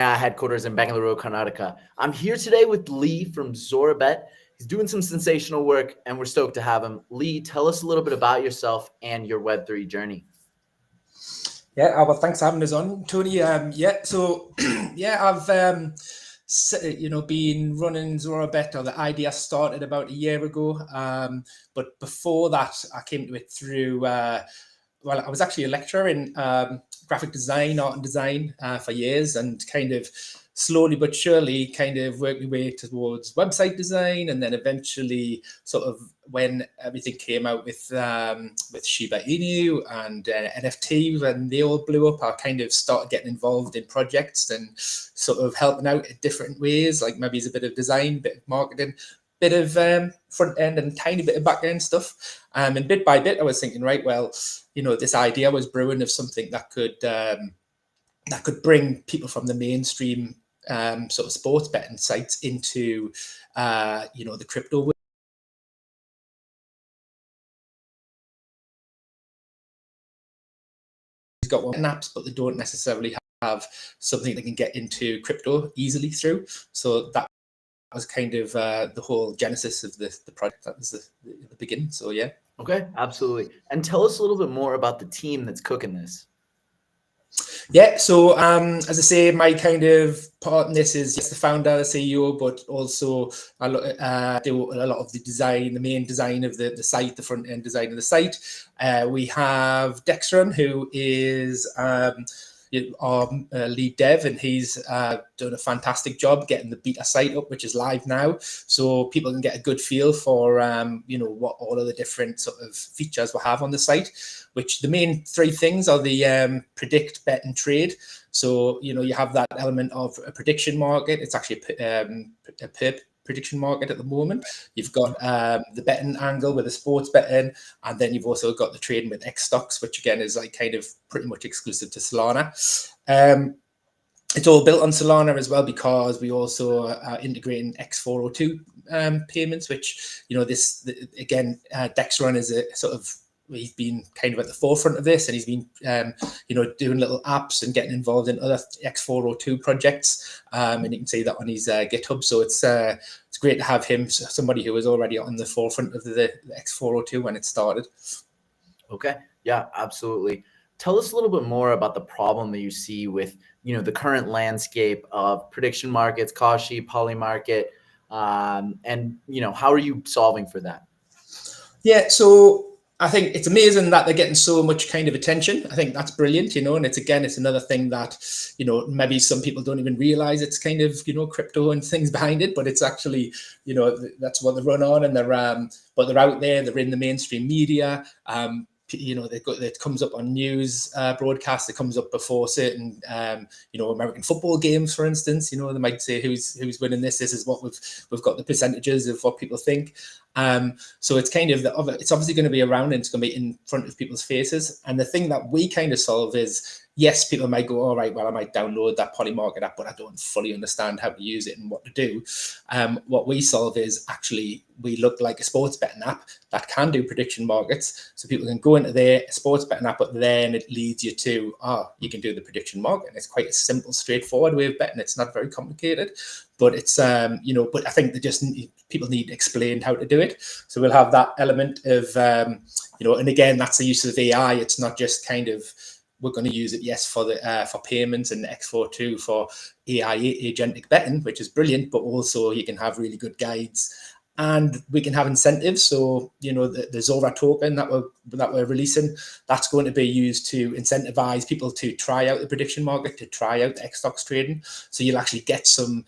headquarters in Bangalore, Karnataka. I'm here today with Lee from ZoraBet. He's doing some sensational work, and we're stoked to have him. Lee, tell us a little bit about yourself and your Web3 journey. Yeah, well, thanks for having us on, Tony. So I've been running ZoraBet, or the idea started about a year ago. But before that, I came to it through. I was actually a lecturer in graphic design, art and design for years, and kind of slowly but surely kind of worked my way towards website design, and then eventually sort of when everything came out with Shiba Inu and NFT, when they all blew up, I kind of started getting involved in projects and sort of helping out in different ways, like maybe it's a bit of design, bit of marketing, bit of front end and tiny bit of back end stuff. And bit by bit, I was thinking, right, well, this idea was brewing of something that could bring people from the mainstream sort of sports betting sites into the crypto world. He's got one apps, but they don't necessarily have something they can get into crypto easily through. So that was kind of the whole genesis of the project. That was the beginning. So yeah. Okay, absolutely. And tell us a little bit more about the team that's cooking this. Yeah, so as I say, my kind of part in this is the founder, the CEO, but also I do a lot of the design, the main design of the site, the front end design of the site. We have Dexron, who is our lead dev, and he's done a fantastic job getting the beta site up, which is live now, so people can get a good feel for what all of the different sort of features we have on the site. Which the main three things are the predict, bet, and trade. So you have that element of a prediction market. It's actually a perp prediction market at the moment. You've got the betting angle with the sports betting, and then you've also got the trading with X stocks, which again is like kind of pretty much exclusive to Solana. It's all built on Solana as well, because we also are integrating X402 payments, which Dexron is a sort of, he's been kind of at the forefront of this, and he's been doing little apps and getting involved in other X402 projects, and you can see that on his GitHub. So it's great to have him, somebody who was already on the forefront of the X402 when it started. Okay, yeah, absolutely. Tell us a little bit more about the problem that you see with the current landscape of prediction markets, Kashi, Polymarket, and how are you solving for that? Yeah, so I think it's amazing that they're getting so much kind of attention. I think that's brilliant, and it's another thing that, maybe some people don't even realize it's kind of, crypto and things behind it, but it's actually, that's what they run on, and but they're out there, they're in the mainstream media. It comes up on news broadcasts. It comes up before certain, American football games, for instance. They might say who's winning this. This is what we've got the percentages of what people think. So it's kind of it's obviously going to be around, and it's going to be in front of people's faces. And the thing that we kind of solve is, yes, people might go, all right, well, I might download that Polymarket app, but I don't fully understand how to use it and what to do. What we solve is actually, we look like a sports betting app that can do prediction markets. So people can go into their sports betting app, but then it leads you to, you can do the prediction market. And it's quite a simple, straightforward way of betting. It's not very complicated, but it's, but I think people need explained how to do it. So we'll have that element of, and again, that's the use of AI. It's not just kind of, we're going to use it, yes, for payments and X402 for AI agentic betting, which is brilliant, but also you can have really good guides, and we can have incentives. So the Zora token that we're releasing, that's going to be used to incentivize people to try out the prediction market, to try out the X stocks trading. So you'll actually get some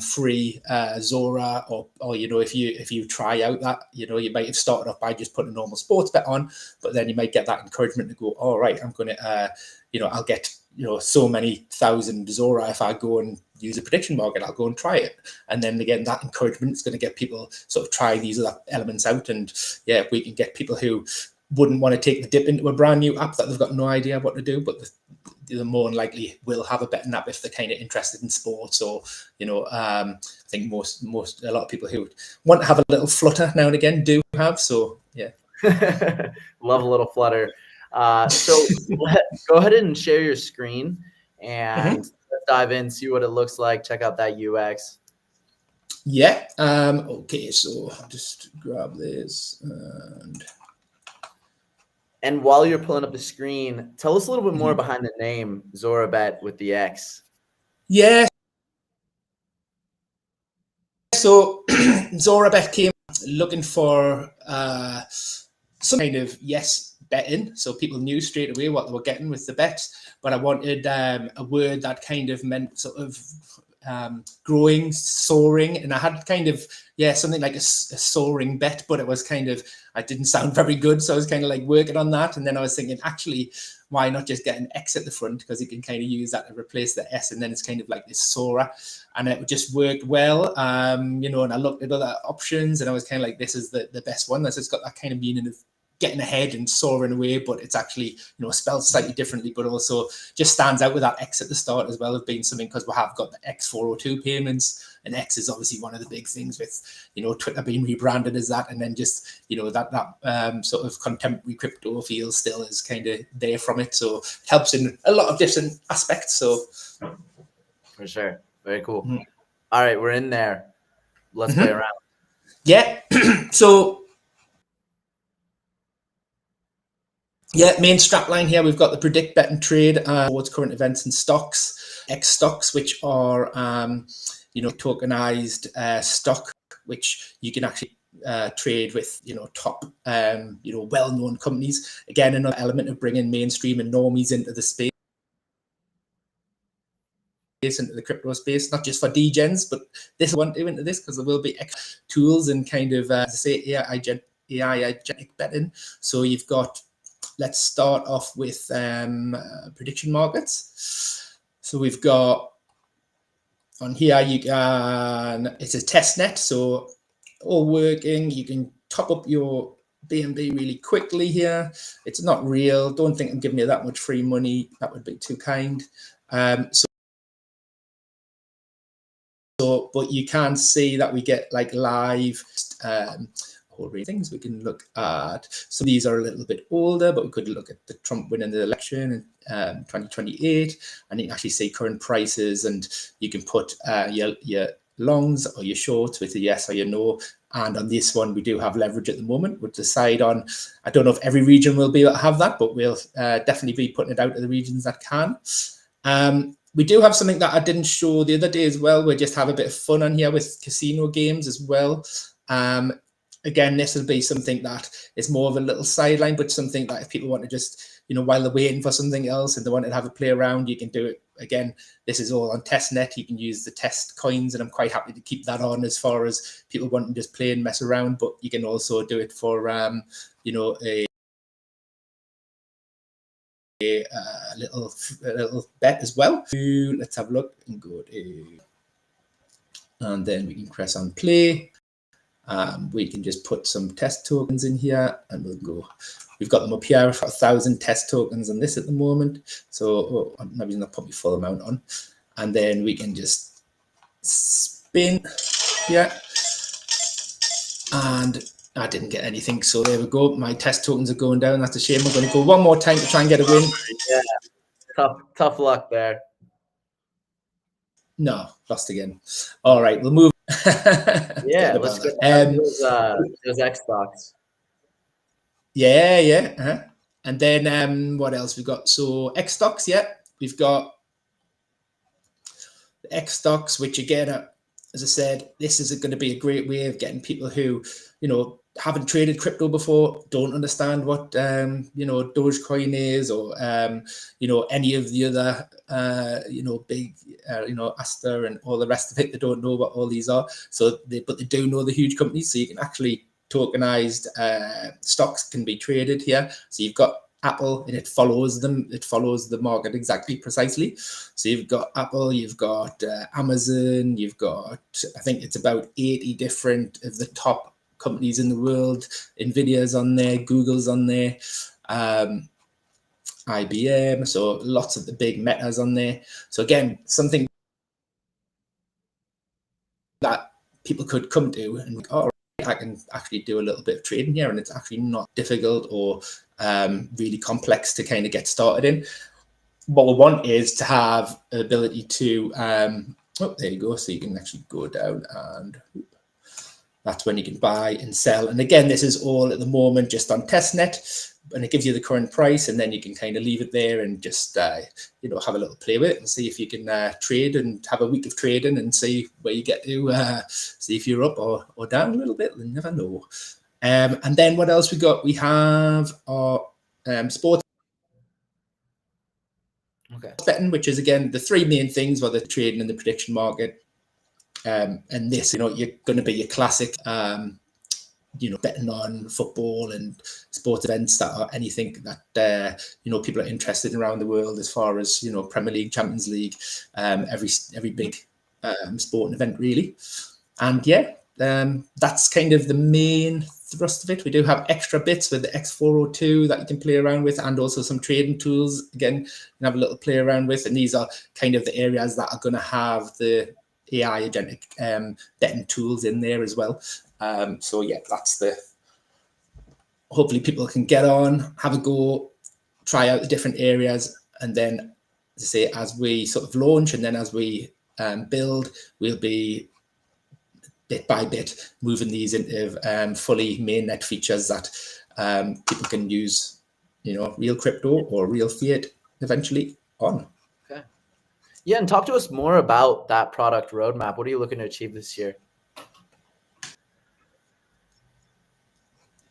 free Zora, or if you try out that, you might have started off by just putting a normal sports bet on, but then you might get that encouragement to go, all right, I'm going to I'll get so many thousand Zora if I go and use a prediction market. I'll go and try it, and then again, that encouragement is going to get people sort of try these other elements out. And yeah, we can get people who wouldn't want to take the dip into a brand new app that they've got no idea what to do, but the more likely will have a betting app if they're kind of interested in sports, or I think a lot of people who want to have a little flutter now and again do have. So yeah. Love a little flutter. So go ahead and share your screen, and let's dive in, see what it looks like, check out that UX. Yeah. Okay, so I'll just grab this and while you're pulling up the screen, tell us a little bit more behind the name Zorabet with the X. Yeah. So Zorabet came looking for some kind of betting, so people knew straight away what they were getting with the bets. But I wanted a word that kind of meant sort of growing, soaring, and I had kind of something like a soaring bet, but it was kind of, I didn't sound very good, so I was kind of like working on that. And then I was thinking, actually, why not just get an X at the front, because you can kind of use that to replace the S, and then it's kind of like this soarer, and it just worked well. You know, and I looked at other options, and I was kind of like, this is the best one. That's just got that kind of meaning of getting ahead and soaring away, but it's actually, you know, spelled slightly differently, but also just stands out with that X at the start, as well as being something, because we have got the X402 payments, and X is obviously one of the big things with, you know, Twitter being rebranded as that, and then just, you know, that sort of contemporary crypto feel still is kind of there from it, so it helps in a lot of different aspects. So for sure, very cool. All right, we're in there. Let's play around. Yeah. So main strapline here, we've got the predict, bet, and trade towards current events and stocks. X stocks, which are you know, tokenized stock, which you can actually trade with, you know, top you know, well-known companies. Again, another element of bringing mainstream and normies into the space, into the crypto space, not just for degens, but this one into this, because there will be X tools and kind of as I say, AI agentic betting. So you've got, let's start off with prediction markets. So we've got on here, you can, it's a test net, so all working. You can top up your BNB really quickly here. It's not real. Don't think I'm giving you that much free money. That would be too kind. But you can see that we get like live whole range of things we can look at. So these are a little bit older, but we could look at the Trump winning the election in 2028, and you can actually see current prices, and you can put your longs or your shorts with a yes or your no. And on this one, we do have leverage at the moment. We'll decide on, I don't know if every region will be able to have that, but we'll definitely be putting it out to the regions that can. We do have something that I didn't show the other day as well. We just have a bit of fun on here with casino games as well. Again, this will be something that is more of a little sideline, but something that if people want to just, you know, while they're waiting for something else and they want to have a play around, you can do it. Again, this is all on testnet. You can use the test coins, and I'm quite happy to keep that on as far as people want to just play and mess around. But you can also do it for, you know, a little bet as well. Let's have a look and go to, and then we can press on play. We can just put some test tokens in here, and we'll go. We've got them up here. We've got 1,000 test tokens on this at the moment. So maybe not put my full amount on, and then we can just spin. Yeah, and I didn't get anything, so there we go. My test tokens are going down. That's a shame. We're going to go one more time to try and get a win. Yeah, tough luck there. No, lost again. All right, we'll move. Yeah, let's go. Those X stocks. Yeah. And then what else we got? So X stocks, yeah, we've got the X stocks, which again, as I said, this is going to be a great way of getting people who, you know, haven't traded crypto before, don't understand what you know, Dogecoin is, or you know, any of the other you know, big you know, Aster and all the rest of it. They don't know what all these are, but they do know the huge companies. So you can actually tokenized stocks can be traded here. So you've got Apple, and it follows them. It follows the market exactly, precisely. So you've got Apple, you've got Amazon, you've got, I think it's about 80 different of the top companies in the world. Nvidia's on there, Google's on there, IBM. So lots of the big metas on there. So again, something that people could come to and oh, I can actually do a little bit of trading here, and it's actually not difficult or really complex to kind of get started in. what we want is to have the ability to, oh, there you go. So you can actually go down, and that's when you can buy and sell. And again, this is all at the moment just on testnet, and it gives you the current price, and then you can kind of leave it there and just you know, have a little play with it and see if you can trade and have a week of trading and see where you get to, see if you're up or down a little bit. You never know. And then what else we got? We have our sports betting, which is again the three main things: whether trading in the prediction market, and this, you know, you're going to be your classic, you know, betting on football and sports events that are anything that you know, people are interested in around the world, as far as, you know, Premier League, Champions League, every big sporting event really. And yeah, that's kind of the main thrust of it. We do have extra bits with the X402 that you can play around with, and also some trading tools again you can have a little play around with, and these are kind of the areas that are going to have the AI agentic betting tools in there as well. So yeah, that's the, hopefully people can get on, have a go, try out the different areas, and then, as I say, as we sort of launch and then as we build, we'll be bit by bit moving these into fully mainnet features that people can use, you know, real crypto or real fiat eventually on. Okay. Yeah, and talk to us more about that product roadmap. What are you looking to achieve this year?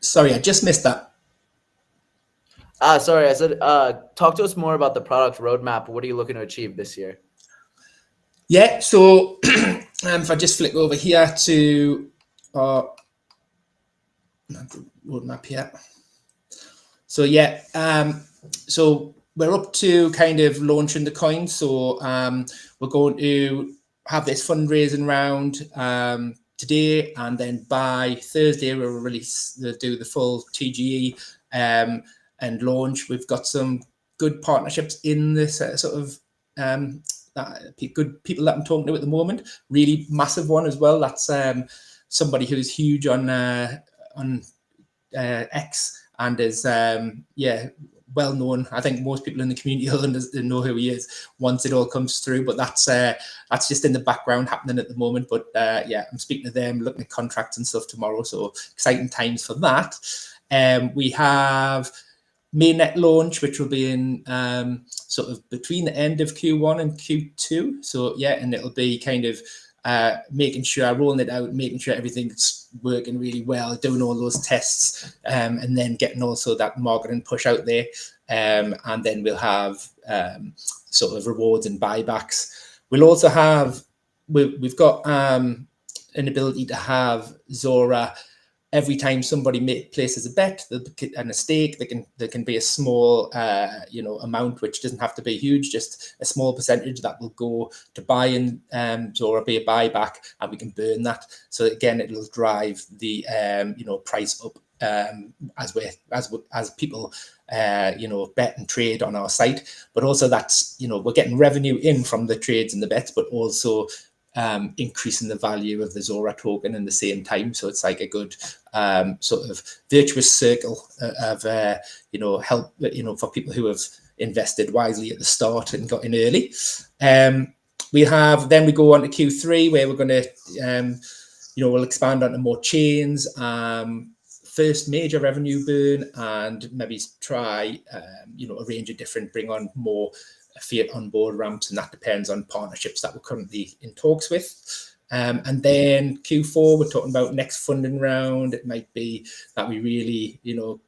Sorry, I just missed that. Sorry, I said talk to us more about the product roadmap. What are you looking to achieve this year? Yeah, so if I just flick over here to our roadmap here. So yeah, so we're up to kind of launching the coin. So we're going to have this fundraising round today, and then by Thursday we'll release, do the full TGE and launch. We've got some good partnerships in this sort of good people that I'm talking to at the moment. Really massive one as well. That's somebody who's huge on X, and is yeah, well known. I think most people in the community will know who he is once it all comes through. But that's just in the background happening at the moment. But yeah, I'm speaking to them, looking at contracts and stuff tomorrow. So exciting times for that. We have mainnet launch, which will be in sort of between the end of Q1 and Q2. So yeah, and it'll be kind of making sure, rolling it out, making sure everything's working really well, doing all those tests, and then getting also that marketing push out there. And then we'll have sort of rewards and buybacks. We'll also have, we've got an ability to have Zora. Every time somebody places a bet and a stake, there can be a small, you know, amount, which doesn't have to be huge, just a small percentage that will go to buying Zora, be a buyback, and we can burn that. So again, it'll drive the you know, price up as people you know, bet and trade on our site. But also that's, you know, we're getting revenue in from the trades and the bets, but also increasing the value of the Zora token in the same time. So it's like a good sort of virtuous circle of you know, help, you know, for people who have invested wisely at the start and got in early. We have, then we go on to Q3, where we're going to you know, we'll expand onto more chains, first major revenue burn, and maybe try you know, a range of different, bring on more fiat on board ramps, and that depends on partnerships that we're currently in talks with. And then Q4, we're talking about next funding round. It might be that we really, you know,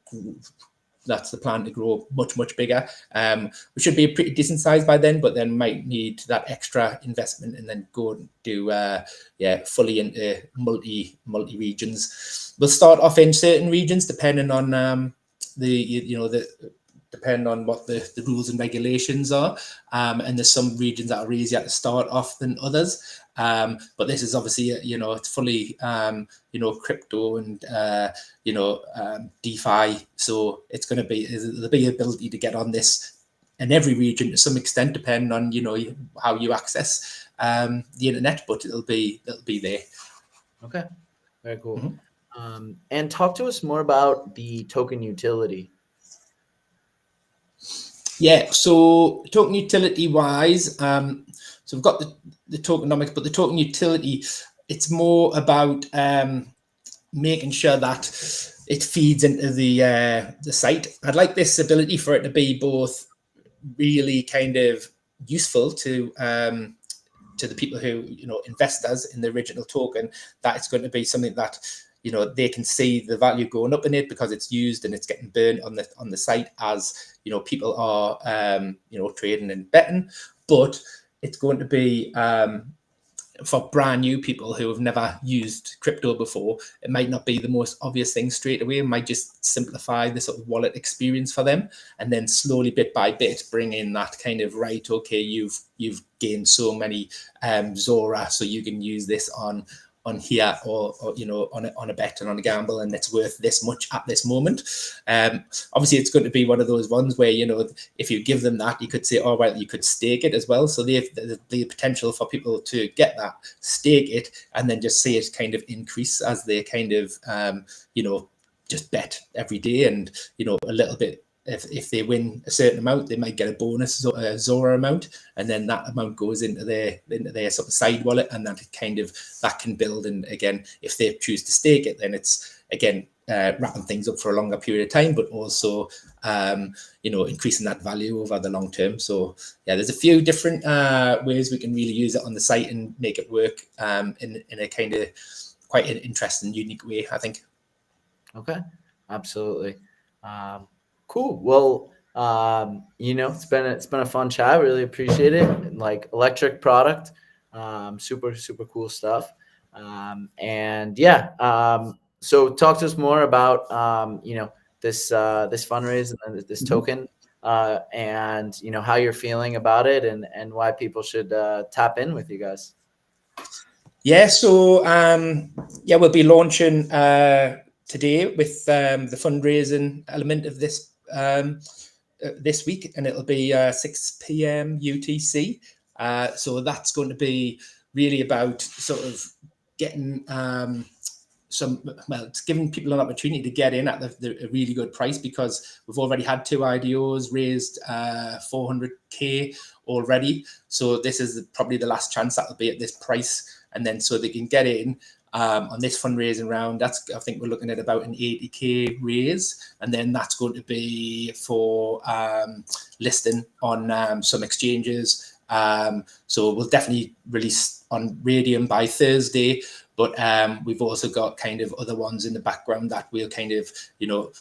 that's the plan to grow much bigger. We should be a pretty decent size by then, but then might need that extra investment and then go and do yeah, fully into multi regions. We'll start off in certain regions depending on the, you know, depend on what the rules and regulations are, and there's some regions that are easier to start off than others, but this is obviously, you know, it's fully you know, crypto and you know, DeFi, so it's going to be, there'll be ability to get on this in every region to some extent, depending on, you know, how you access the internet, but it'll be there. Okay, very cool. Mm-hmm. And talk to us more about the token utility. Yeah, so token utility wise, so we've got the tokenomics, but the token utility, it's more about making sure that it feeds into the site. I'd like this ability for it to be both really kind of useful to the people who investors in the original token, that it's going to be something that they can see the value going up in it because it's used and it's getting burned on the site as people are trading and betting. But it's going to be for brand new people who have never used crypto before, it might not be the most obvious thing straight away. It might just simplify the sort of wallet experience for them, and then slowly, bit by bit, bring in that kind of right. Okay, you've gained so many Zora, so you can use this on here or on a bet and on a gamble, and it's worth this much at this moment. Obviously, it's going to be one of those ones where if you give them that, you could say, oh well, you could stake it as well. So they have the potential for people to get that, stake it, and then just see it kind of increase as they kind of just bet every day, and a little bit. If they win a certain amount, they might get a bonus Zora amount, and then that amount goes into their sort of side wallet, and that can build. And again, if they choose to stake it, then it's again wrapping things up for a longer period of time, but also increasing that value over the long term. So yeah, there's a few different ways we can really use it on the site and make it work in a kind of quite an interesting, unique way, I think. Okay, absolutely. Cool. Well, it's been a fun chat. Really appreciate it. Like electric product, super cool stuff. And yeah, so talk to us more about this fundraise and this token, and how you're feeling about it, and why people should tap in with you guys. Yeah, so we'll be launching today with the fundraising element of this this week, and it'll be 6 p.m. UTC. So that's going to be really about sort of getting it's giving people an opportunity to get in at a really good price, because we've already had 2 IDOs raised 400k already. So this is probably the last chance that will be at this price, and then so they can get in on this fundraising round. I think we're looking at about an 80k raise, and then that's going to be for listing on some exchanges. So we'll definitely release on Raydium by Thursday, but we've also got kind of other ones in the background that we'll kind of,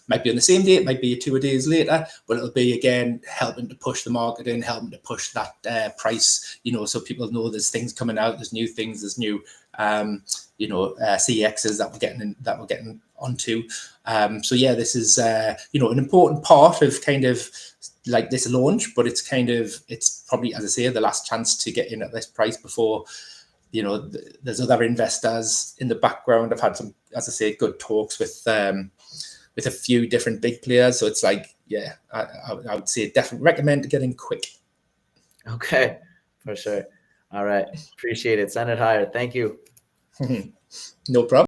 might be on the same day, it might be 2 days later, but it'll be, again, helping to push the market in, helping to push that price, so people know there's things coming out, there's new things, there's new, CEXs that we're getting onto. So yeah, this is, an important part of kind of like this launch, but it's probably, as I say, the last chance to get in at this price before, there's other investors in the background. I've had some, as I say, good talks with a few different big players. So it's like, yeah, I would say definitely recommend getting quick. Okay, for sure. All right. Appreciate it. Send it higher. Thank you. No problem.